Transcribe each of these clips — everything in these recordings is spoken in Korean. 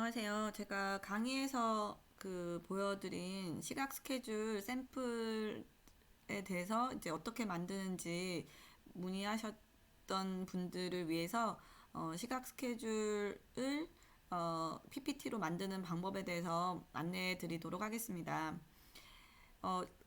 안녕하세요. 제가 강의에서 보여드린 시각 스케줄 샘플에 대해서 이제 어떻게 만드는지 문의하셨던 분들을 위해서 시각 스케줄을 PPT로 만드는 방법에 대해서 안내해 드리도록 하겠습니다.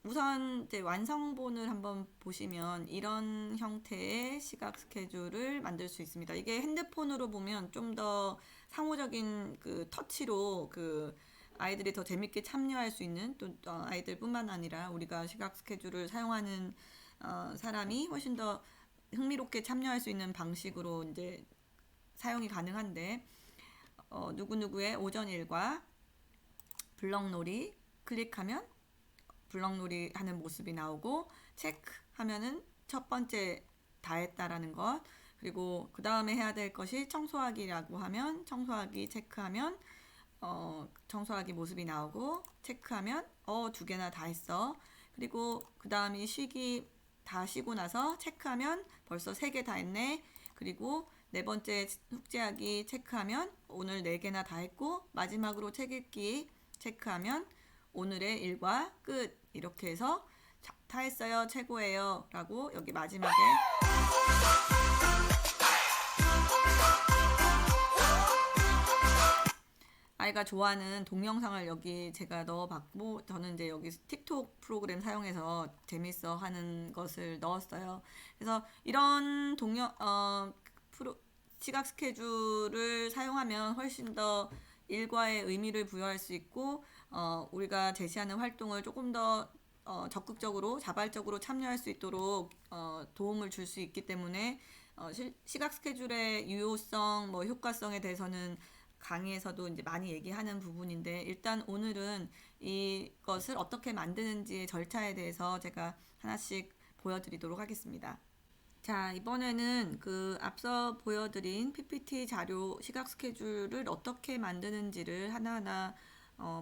우선 이제 완성본을 한번 보시면 이런 형태의 시각 스케줄을 만들 수 있습니다. 이게 핸드폰으로 보면 좀 더 상호적인 터치로 아이들이 더 재밌게 참여할 수 있는 또 아이들뿐만 아니라 우리가 시각 스케줄을 사용하는 사람이 훨씬 더 흥미롭게 참여할 수 있는 방식으로 이제 사용이 가능한데 누구누구의 오전 일과 블럭놀이 클릭하면 블럭놀이 하는 모습이 나오고 체크하면은 첫 번째 다 했다라는 것, 그리고 그 다음에 해야 될 것이 청소하기라고 하면 청소하기 체크하면 청소하기 모습이 나오고 체크하면 두 개나 다 했어. 그리고 그 다음이 쉬기 다 쉬고 나서 체크하면 벌써 세 개 다 했네. 그리고 네 번째 숙제하기 체크하면 오늘 네 개나 다 했고, 마지막으로 책 읽기 체크하면 오늘의 일과 끝. 이렇게 해서 다 했어요, 최고예요 라고 여기 마지막에 아이가 좋아하는 동영상을 여기 제가 넣어봤고, 저는 이제 여기 틱톡 프로그램 사용해서 재밌어 하는 것을 넣었어요. 그래서 이런 시각 스케줄을 사용하면 훨씬 더 일과에 의미를 부여할 수 있고, 우리가 제시하는 활동을 조금 더 적극적으로 자발적으로 참여할 수 있도록 도움을 줄 수 있기 때문에 시각 스케줄의 유효성, 효과성에 대해서는 강의에서도 이제 많이 얘기하는 부분인데, 일단 오늘은 이것을 어떻게 만드는지의 절차에 대해서 제가 하나씩 보여드리도록 하겠습니다. 자, 이번에는 앞서 보여드린 PPT 자료 시각 스케줄을 어떻게 만드는지를 하나하나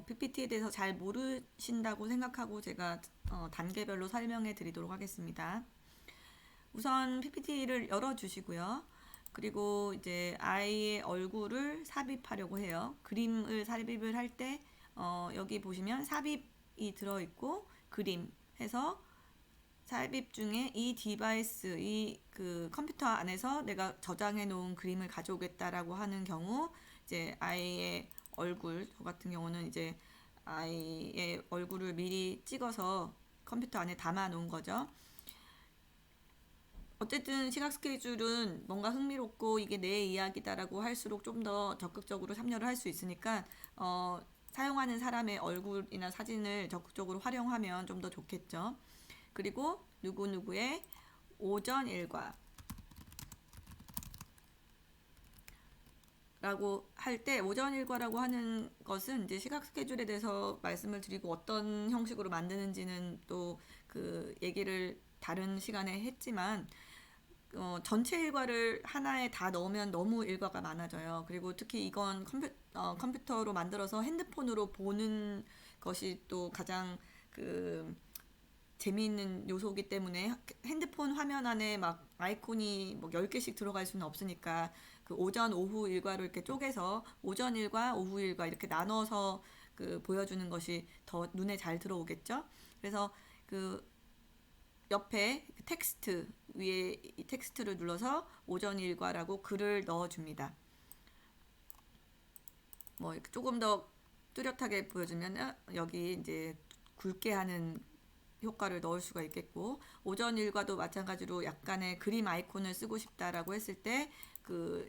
PPT에 대해서 잘 모르신다고 생각하고 제가 단계별로 설명해 드리도록 하겠습니다. 우선 PPT를 열어주시고요. 그리고 이제 아이의 얼굴을 삽입하려고 해요. 그림을 삽입을 할 때 여기 보시면 삽입이 들어있고 그림 해서 삽입 중에 이 디바이스, 컴퓨터 안에서 내가 저장해 놓은 그림을 가져오겠다라고 하는 경우, 이제 아이의 얼굴, 저 같은 경우는 이제 아이의 얼굴을 미리 찍어서 컴퓨터 안에 담아 놓은 거죠. 어쨌든 시각 스케줄은 뭔가 흥미롭고 이게 내 이야기다라고 할수록 좀 더 적극적으로 참여를 할 수 있으니까 사용하는 사람의 얼굴이나 사진을 적극적으로 활용하면 좀 더 좋겠죠. 그리고 누구누구의 오전 일과 라고 할 때, 오전 일과라고 하는 것은 이제 시각 스케줄에 대해서 말씀을 드리고 어떤 형식으로 만드는지는 또 얘기를 다른 시간에 했지만, 전체 일과를 하나에 다 넣으면 너무 일과가 많아져요. 그리고 특히 이건 컴퓨터로 만들어서 핸드폰으로 보는 것이 또 가장 재미있는 요소이기 때문에 핸드폰 화면 안에 막 아이콘이 10개씩 들어갈 수는 없으니까 오전, 오후 일과로 이렇게 쪼개서 오전 일과, 오후 일과 이렇게 나눠서 보여주는 것이 더 눈에 잘 들어오겠죠. 그래서 옆에 텍스트 위에 이 텍스트를 눌러서 오전 일과라고 글을 넣어줍니다. 조금 더 뚜렷하게 보여주면 여기 이제 굵게 하는 효과를 넣을 수가 있겠고, 오전 일과도 마찬가지로 약간의 그림 아이콘을 쓰고 싶다라고 했을 때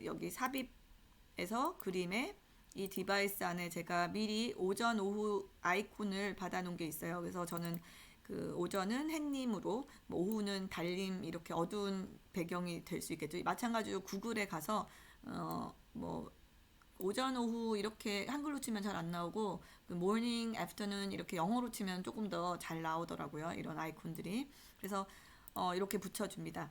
여기 삽입에서 그림에 이 디바이스 안에 제가 미리 오전 오후 아이콘을 받아 놓은 게 있어요. 그래서 저는 오전은 햇님으로, 오후는 달님, 이렇게 어두운 배경이 될 수 있겠죠. 마찬가지로 구글에 가서 오전, 오후 이렇게 한글로 치면 잘 안 나오고 morning, afternoon 이렇게 영어로 치면 조금 더 잘 나오더라고요. 이런 아이콘들이. 그래서 이렇게 붙여줍니다.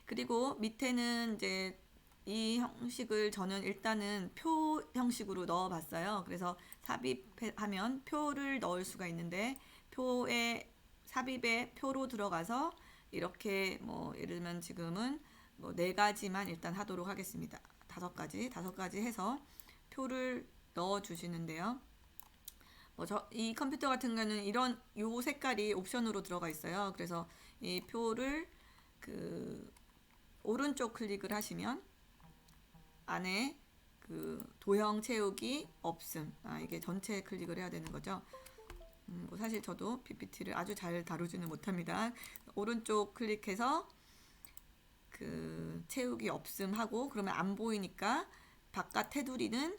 그리고 밑에는 이제 이 형식을 저는 일단은 표 형식으로 넣어봤어요. 그래서 삽입하면 표를 넣을 수가 있는데, 삽입에 표로 들어가서 이렇게 예를 들면 지금은 네 가지만 일단 하도록 하겠습니다. 다섯 가지 해서 표를 넣어 주시는데요. 이 컴퓨터 같은 경우는 요 색깔이 옵션으로 들어가 있어요. 그래서 이 표를 오른쪽 클릭을 하시면 안에 도형 채우기 없음. 이게 전체 클릭을 해야 되는 거죠. 사실 저도 PPT를 아주 잘 다루지는 못합니다. 오른쪽 클릭해서 채우기 없음 하고, 그러면 안 보이니까 바깥 테두리는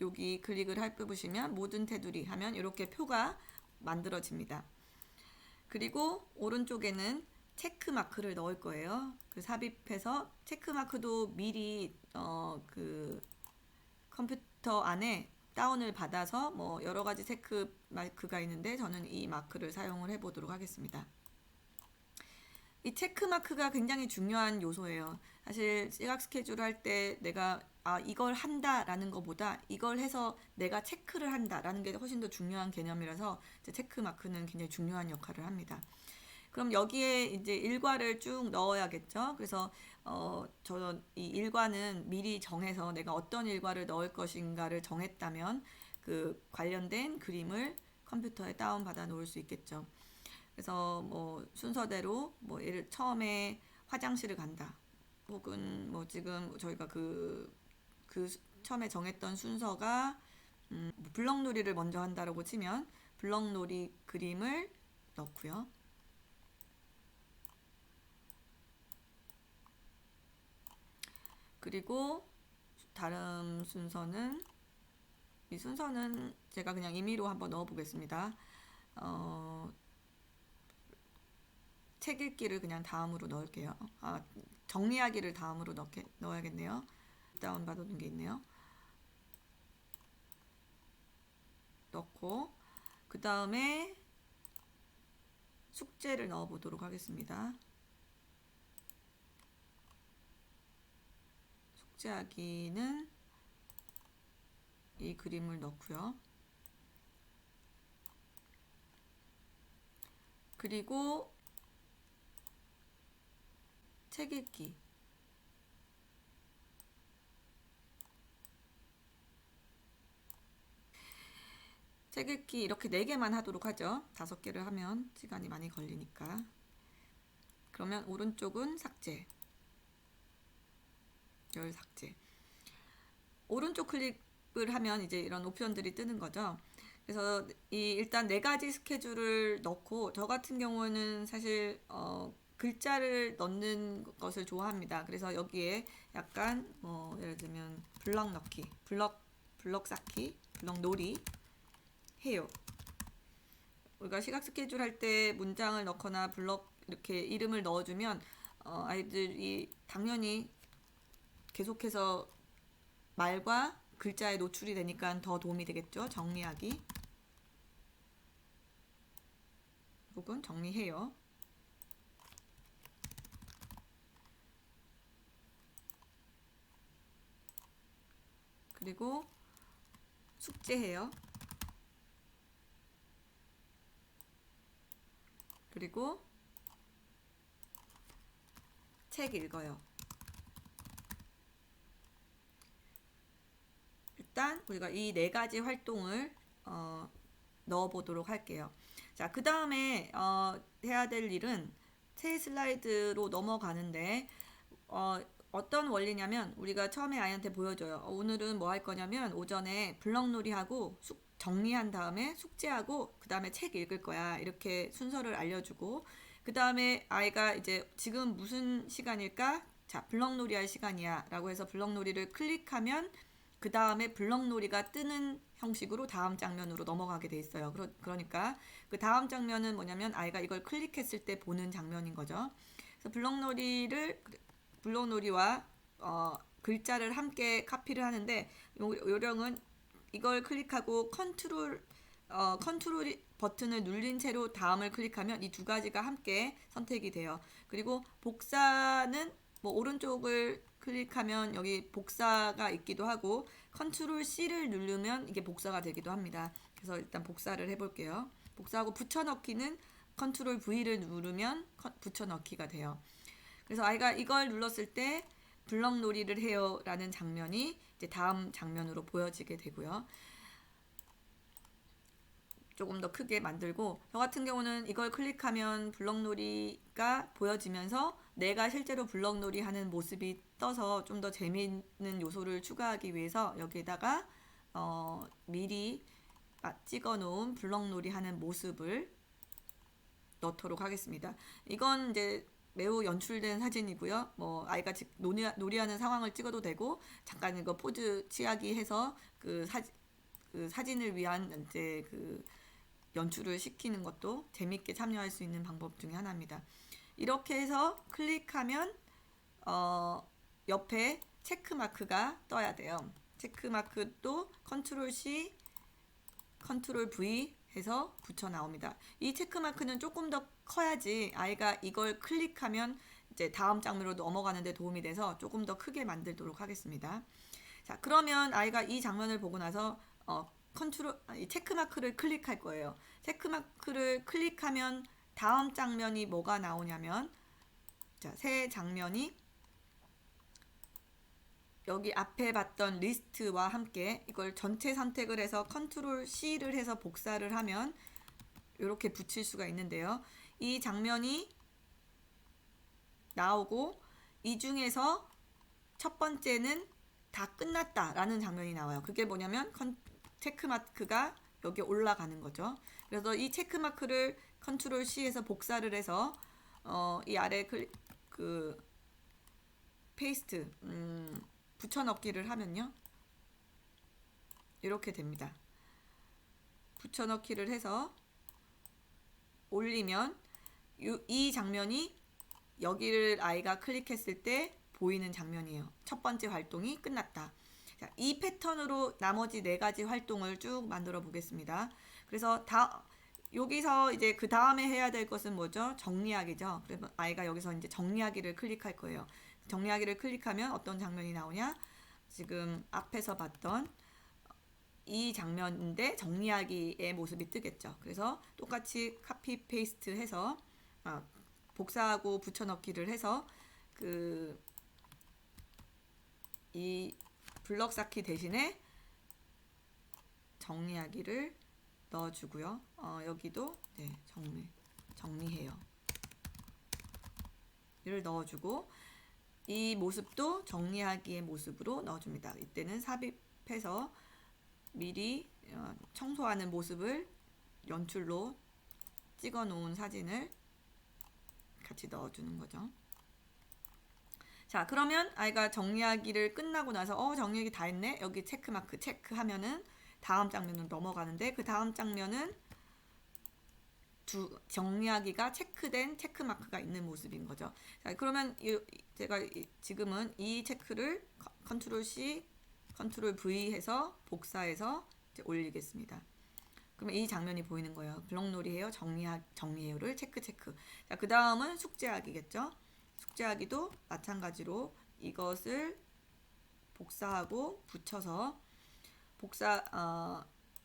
여기 클릭을 해보시면 모든 테두리 하면 이렇게 표가 만들어집니다. 그리고 오른쪽에는 체크 마크를 넣을 거예요. 삽입해서 체크 마크도 미리 컴퓨터 안에 다운을 받아서 여러 가지 체크 마크가 있는데 저는 이 마크를 사용을 해보도록 하겠습니다. 이 체크 마크가 굉장히 중요한 요소예요. 사실 시각 스케줄 할 때 내가 이걸 한다라는 것보다 이걸 해서 내가 체크를 한다라는 게 훨씬 더 중요한 개념이라서 체크 마크는 굉장히 중요한 역할을 합니다. 그럼 여기에 이제 일과를 쭉 넣어야겠죠. 그래서 저는 이 일과는 미리 정해서 내가 어떤 일과를 넣을 것인가를 정했다면 관련된 그림을 컴퓨터에 다운받아 놓을 수 있겠죠. 그래서 순서대로 처음에 화장실을 간다. 혹은 지금 저희가 처음에 정했던 순서가 블럭놀이를 먼저 한다라고 치면 블럭놀이 그림을 넣고요. 그리고 다른 순서는 이 순서는 제가 그냥 임의로 한번 넣어 보겠습니다. 책 읽기를 그냥 다음으로 넣을게요. 정리하기를 다음으로 넣어야겠네요. 다운받은 게 있네요. 넣고 그 다음에 숙제를 넣어 보도록 하겠습니다. 숙제하기는 이 그림을 넣고요. 그리고 책 읽기. 책 읽기 이렇게 4개만 하도록 하죠. 5개를 하면 시간이 많이 걸리니까. 그러면 오른쪽은 삭제. 열 삭제. 오른쪽 클릭을 하면 이제 이런 옵션들이 뜨는 거죠. 그래서 일단 4가지 스케줄을 넣고, 저 같은 경우는 사실 글자를 넣는 것을 좋아합니다. 그래서 여기에 약간 예를 들면 블럭 넣기, 블럭 쌓기, 블럭 놀이 해요. 우리가 시각 스케줄 할 때 문장을 넣거나 블럭 이렇게 이름을 넣어주면 아이들이 당연히 계속해서 말과 글자에 노출이 되니까 더 도움이 되겠죠. 정리하기 혹은 정리해요. 그리고 숙제해요. 그리고 책 읽어요. 일단 우리가 이 4가지 활동을 넣어 보도록 할게요. 자, 그 다음에 해야 될 일은 새 슬라이드로 넘어가는데 어떤 원리냐면, 우리가 처음에 아이한테 보여줘요. 오늘은 뭐 할 거냐면 오전에 블럭놀이하고 정리한 다음에 숙제하고 그 다음에 책 읽을 거야. 이렇게 순서를 알려주고, 그 다음에 아이가 이제 지금 무슨 시간일까? 자, 블럭놀이 할 시간이야 라고 해서 블럭놀이를 클릭하면 그 다음에 블럭놀이가 뜨는 형식으로 다음 장면으로 넘어가게 돼 있어요. 그러니까 그 다음 장면은 뭐냐면 아이가 이걸 클릭했을 때 보는 장면인 거죠. 그래서 블럭놀이와 글자를 함께 카피를 하는데, 요령은 이걸 클릭하고 컨트롤 버튼을 눌린 채로 다음을 클릭하면 이 2가지가 함께 선택이 돼요. 그리고 복사는 오른쪽을 클릭하면 여기 복사가 있기도 하고, 컨트롤 C를 누르면 이게 복사가 되기도 합니다. 그래서 일단 복사를 해볼게요. 복사하고 붙여넣기는 컨트롤 V를 누르면 붙여넣기가 돼요. 그래서 아이가 이걸 눌렀을 때 블럭놀이를 해요 라는 장면이 이제 다음 장면으로 보여지게 되고요. 조금 더 크게 만들고, 저 같은 경우는 이걸 클릭하면 블럭놀이가 보여지면서 내가 실제로 블럭놀이 하는 모습이 떠서 좀 더 재미있는 요소를 추가하기 위해서 여기에다가 미리 찍어 놓은 블럭놀이 하는 모습을 넣도록 하겠습니다. 이건 이제 매우 연출된 사진이고요. 뭐 아이가 놀이하는 상황을 찍어도 되고, 잠깐 이거 포즈 취하기 해서 그 사진을 위한 이제 그 연출을 시키는 것도 재밌게 참여할 수 있는 방법 중에 하나입니다. 이렇게 해서 클릭하면 옆에 체크 마크가 떠야 돼요. 체크 마크도 컨트롤 C, 컨트롤 V 해서 붙여 나옵니다. 이 체크 마크는 조금 더 커야지 아이가 이걸 클릭하면 이제 다음 장면으로 넘어가는 데 도움이 돼서 조금 더 크게 만들도록 하겠습니다. 자, 그러면 아이가 이 장면을 보고 나서 체크 마크를 클릭할 거예요. 체크 마크를 클릭하면 다음 장면이 뭐가 나오냐면, 자, 새 장면이 여기 앞에 봤던 리스트와 함께 이걸 전체 선택을 해서 컨트롤 C를 해서 복사를 하면 이렇게 붙일 수가 있는데요. 이 장면이 나오고 이 중에서 첫 번째는 다 끝났다라는 장면이 나와요. 그게 뭐냐면 체크마크가 여기 올라가는 거죠. 그래서 이 체크마크를 컨트롤 C에서 복사를 해서 이 아래 페이스트 붙여넣기를 하면요, 이렇게 됩니다. 붙여넣기를 해서 올리면 이 장면이 여기를 아이가 클릭했을 때 보이는 장면이에요. 첫 번째 활동이 끝났다. 자, 이 패턴으로 나머지 4가지 활동을 쭉 만들어 보겠습니다. 그래서 여기서 이제 그 다음에 해야 될 것은 뭐죠? 정리하기죠. 그래서 아이가 여기서 이제 정리하기를 클릭할 거예요. 정리하기를 클릭하면 어떤 장면이 나오냐? 지금 앞에서 봤던 이 장면인데 정리하기의 모습이 뜨겠죠. 그래서 똑같이 카피 페이스트 해서 복사하고 붙여넣기를 해서 이 블럭 쌓기 대신에 정리하기를 넣어주고요. 여기도 네, 정리해요. 이를 넣어주고 이 모습도 정리하기의 모습으로 넣어줍니다. 이때는 삽입해서 미리 청소하는 모습을 연출로 찍어 놓은 사진을 같이 넣어주는 거죠. 자, 그러면 아이가 정리하기를 끝나고 나서 정리하기 다 했네. 여기 체크마크 체크하면은 다음 장면으로 넘어가는데, 그 다음 장면은 정리하기가 체크된 체크마크가 있는 모습인 거죠. 자, 그러면 제가 지금은 이 체크를 컨트롤 C, 컨트롤 V 해서 복사해서 이제 올리겠습니다. 그러면 이 장면이 보이는 거예요. 블럭놀이해요, 정리해요를 체크. 자, 그 다음은 숙제하기겠죠. 숙제하기도 마찬가지로 이것을 복사하고 붙여서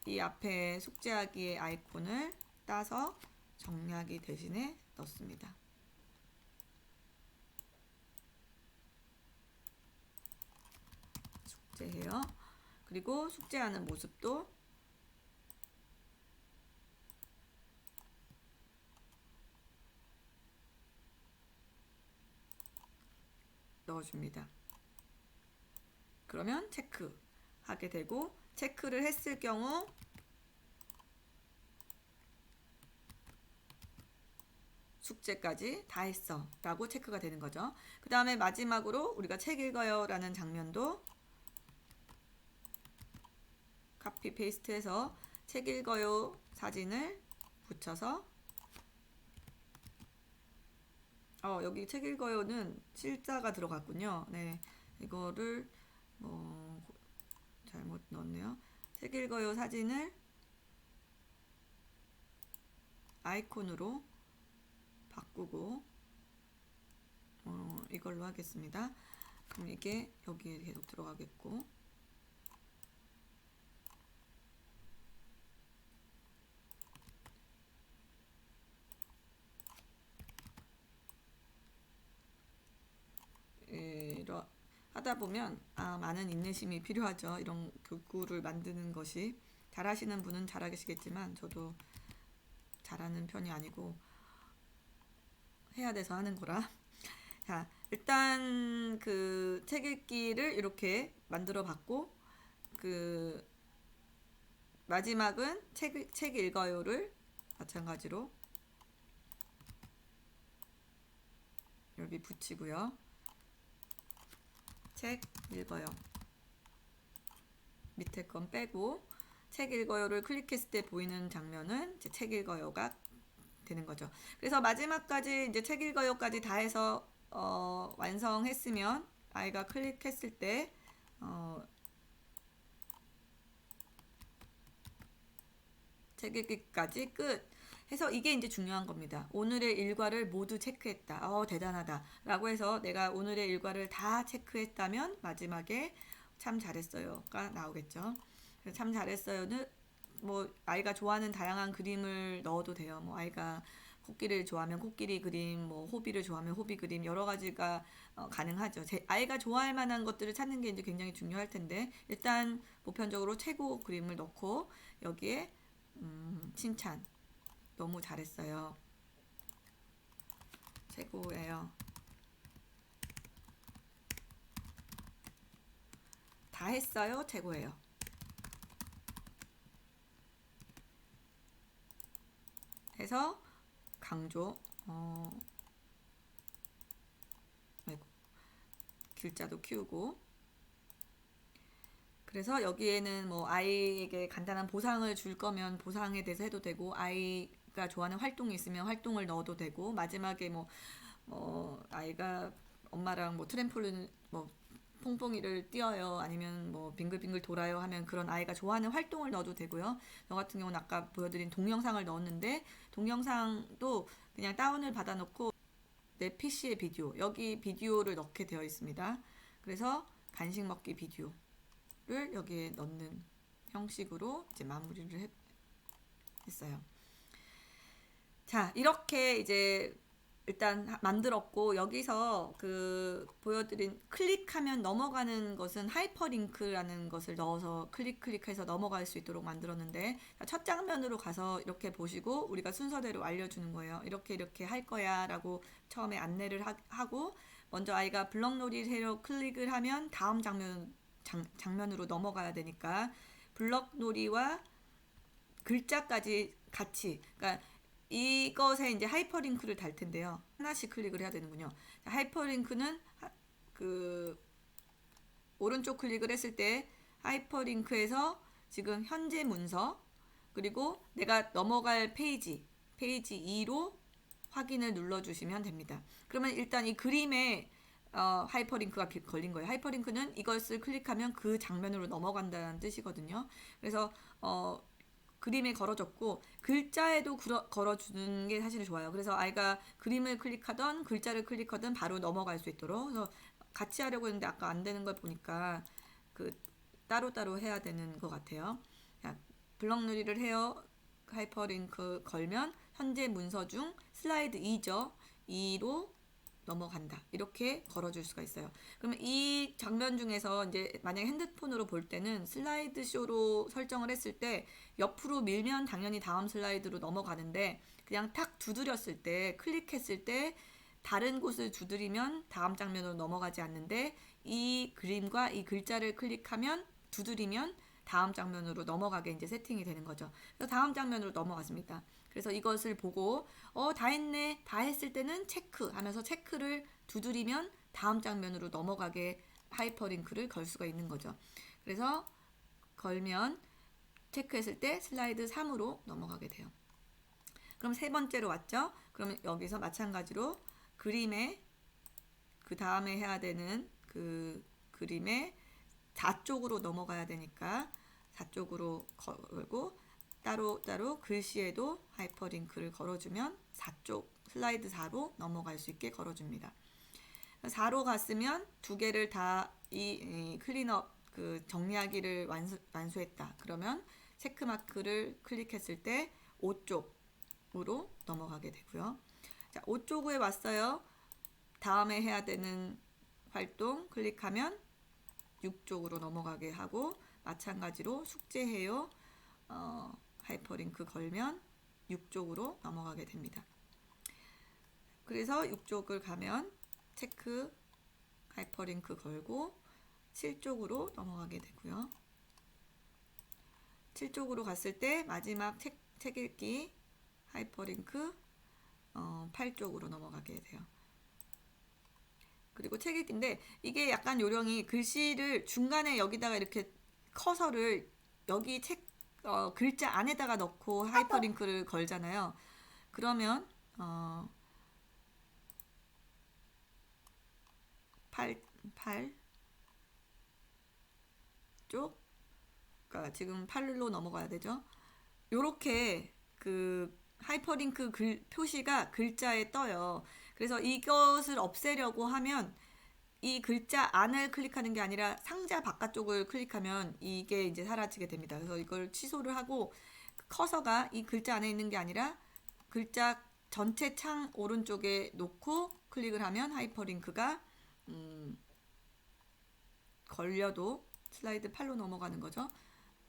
이 앞에 숙제하기의 아이콘을 따서 정리하기 대신에 넣습니다. 숙제해요. 그리고 숙제하는 모습도 넣어줍니다. 그러면 체크하게 되고, 체크를 했을 경우 숙제까지 다 했어 라고 체크가 되는 거죠. 그 다음에 마지막으로 우리가 책 읽어요 라는 장면도 카피 페이스트 해서 책 읽어요 사진을 붙여서 여기 책 읽어요는 실자가 들어갔군요. 네, 이거를 잘못 넣었네요. 책 읽어요 사진을 아이콘으로 바꾸고 이걸로 하겠습니다. 그럼 이게 여기에 계속 들어가겠고, 하다 하다 보면 많은 인내심이 필요하죠. 이런 교구를 만드는 것이. 잘하시는 분은 잘하시겠지만 저도 잘하는 편이 아니고 해야 돼서 하는 거라. 자, 일단 그 책 읽기를 이렇게 만들어 봤고, 그 마지막은 책 읽어요를 마찬가지로 여기 붙이고요. 책 읽어요. 밑에 건 빼고 책 읽어요를 클릭했을 때 보이는 장면은 이제 책 읽어요가 되는 거죠. 그래서 마지막까지 이제 책 읽어요까지 다 해서 완성했으면 아이가 클릭했을 때 책 읽기까지 끝 해서 이게 이제 중요한 겁니다. 오늘의 일과를 모두 체크했다. 대단하다. 라고 해서 내가 오늘의 일과를 다 체크했다면 마지막에 참 잘했어요가 나오겠죠. 참 잘했어요는 뭐 아이가 좋아하는 다양한 그림을 넣어도 돼요. 뭐 아이가 코끼리를 좋아하면 코끼리 그림, 뭐 호비를 좋아하면 호비 그림 여러 가지가 가능하죠. 아이가 좋아할 만한 것들을 찾는 게 이제 굉장히 중요할 텐데 일단 보편적으로 최고 그림을 넣고 여기에 칭찬 너무 잘했어요. 최고예요. 다 했어요. 최고예요. 해서 강조 아이고 길자도 키우고 그래서 여기에는 뭐 아이에게 간단한 보상을 줄 거면 보상에 대해서 해도 되고 아이가 좋아하는 활동이 있으면 활동을 넣어도 되고 마지막에 뭐 아이가 엄마랑 뭐 트램폴린 뭐 퐁퐁이를 뛰어요 아니면 뭐 빙글빙글 돌아요 하면 그런 아이가 좋아하는 활동을 넣어도 되고요. 저 같은 경우는 아까 보여드린 동영상을 넣었는데 동영상도 그냥 다운을 받아놓고 내 PC의 비디오 여기 비디오를 넣게 되어 있습니다. 그래서 간식 먹기 비디오를 여기에 넣는 형식으로 이제 마무리를 했어요. 자, 이렇게 이제 일단 만들었고 여기서 그 보여드린 클릭하면 넘어가는 것은 하이퍼링크라는 것을 넣어서 클릭해서 넘어갈 수 있도록 만들었는데 첫 장면으로 가서 이렇게 보시고 우리가 순서대로 알려주는 거예요. 이렇게 할 거야 라고 처음에 안내를 하고 먼저 아이가 블럭놀이로 클릭을 하면 다음 장면으로 넘어가야 되니까 블럭놀이와 글자까지 같이 그러니까 이것에 이제 하이퍼링크를 달 텐데요. 하나씩 클릭을 해야 되는군요. 하이퍼링크는 그 오른쪽 클릭을 했을 때 하이퍼링크에서 지금 현재 문서 그리고 내가 넘어갈 페이지 2로 확인을 눌러주시면 됩니다. 그러면 일단 이 그림에 하이퍼링크가 걸린 거예요. 하이퍼링크는 이것을 클릭하면 그 장면으로 넘어간다는 뜻이거든요. 그래서 그림에 걸어졌고 글자에도 걸어주는 게 사실 좋아요. 그래서 아이가 그림을 클릭하던 글자를 클릭하든 바로 넘어갈 수 있도록 그래서 같이 하려고 했는데 아까 안 되는 걸 보니까 그 따로따로 해야 되는 것 같아요. 블럭놀이를 해요. 하이퍼링크 걸면 현재 문서 중 슬라이드 2죠. 2로 넘어간다. 이렇게 걸어줄 수가 있어요. 그러면 이 장면 중에서 이제 만약에 핸드폰으로 볼 때는 슬라이드 쇼로 설정을 했을 때 옆으로 밀면 당연히 다음 슬라이드로 넘어가는데 그냥 탁 두드렸을 때 클릭했을 때 다른 곳을 두드리면 다음 장면으로 넘어가지 않는데 이 그림과 이 글자를 클릭하면 두드리면 다음 장면으로 넘어가게 이제 세팅이 되는 거죠. 그래서 다음 장면으로 넘어갔습니다. 그래서 이것을 보고 다 했네. 다 했을 때는 체크 하면서 체크를 두드리면 다음 장면으로 넘어가게 하이퍼링크를 걸 수가 있는 거죠. 그래서 걸면 체크했을 때 슬라이드 3으로 넘어가게 돼요. 그럼 세 번째로 왔죠? 그러면 여기서 마찬가지로 그림에 그 다음에 해야 되는 그 그림에 4쪽으로 넘어가야 되니까 4쪽으로 걸고 따로 글씨에도 하이퍼링크를 걸어주면 4쪽 슬라이드 4로 넘어갈 수 있게 걸어줍니다. 4로 갔으면 두 개를 다 이 클린업 그 정리하기를 완수했다. 그러면 체크마크를 클릭했을 때 5쪽으로 넘어가게 되고요. 자, 5쪽에 왔어요. 다음에 해야 되는 활동 클릭하면 6쪽으로 넘어가게 하고, 마찬가지로 숙제해요. 하이퍼링크 걸면 6쪽으로 넘어가게 됩니다. 그래서 6쪽을 가면 체크, 하이퍼링크 걸고 7쪽으로 넘어가게 되고요. 7쪽으로 갔을 때 마지막 책 읽기, 하이퍼링크 8쪽으로 넘어가게 돼요. 그리고 책 읽기인데 이게 약간 요령이 글씨를 중간에 여기다가 이렇게 커서를 여기 글자 안에다가 넣고 하이퍼링크를 걸잖아요. 그러면 8쪽, 그러니까 지금 8로 넘어가야 되죠. 요렇게 그 하이퍼링크 표시가 글자에 떠요. 그래서 이것을 없애려고 하면 이 글자 안을 클릭하는 게 아니라 상자 바깥쪽을 클릭하면 이게 이제 사라지게 됩니다. 그래서 이걸 취소를 하고 커서가 이 글자 안에 있는 게 아니라 글자 전체 창 오른쪽에 놓고 클릭을 하면 하이퍼링크가 걸려도 슬라이드 8로 넘어가는 거죠.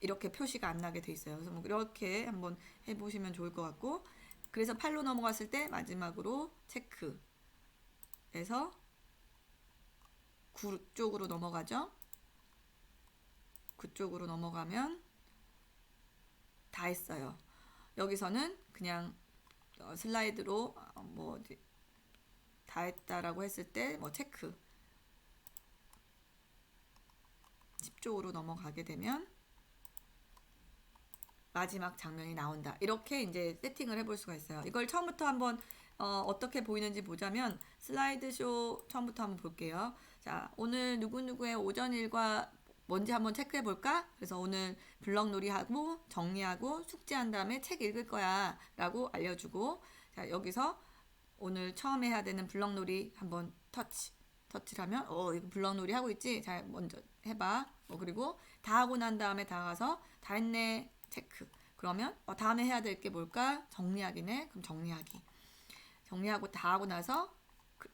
이렇게 표시가 안 나게 돼 있어요. 그래서 뭐 이렇게 한번 해보시면 좋을 것 같고, 그래서 8로 넘어갔을 때 마지막으로 체크해서 9쪽으로 넘어가죠. 9쪽으로 넘어가면 다 했어요. 여기서는 그냥 슬라이드로 뭐 다 했다라고 했을 때 뭐 체크 10쪽으로 넘어가게 되면 마지막 장면이 나온다. 이렇게 이제 세팅을 해볼 수가 있어요. 이걸 처음부터 한번 어떻게 보이는지 보자면 슬라이드쇼 처음부터 한번 볼게요. 자, 오늘 누구누구의 오전 일과 뭔지 한번 체크해 볼까? 그래서 오늘 블럭놀이 하고 정리하고 숙제한 다음에 책 읽을 거야 라고 알려주고, 자, 여기서 오늘 처음 해야 되는 블럭놀이 한번 터치를 하면 이거 블럭놀이 하고 있지? 자, 먼저 해봐. 그리고 다 하고 난 다음에 다 가서 다 했네 체크. 그러면 다음에 해야 될 게 뭘까? 정리하기네. 그럼 정리하고 다 하고 나서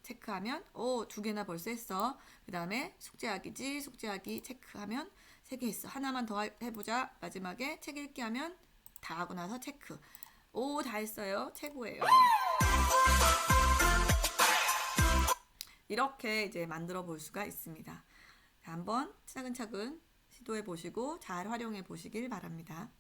체크하면 2개나 벌써 했어. 그 다음에 숙제하기지. 숙제하기 체크하면 3개 했어. 하나만 더 해보자. 마지막에 책 읽기 하면 다 하고 나서 체크. 다 했어요. 최고예요. 이렇게 이제 만들어 볼 수가 있습니다. 한번 차근차근 시도해 보시고 잘 활용해 보시길 바랍니다.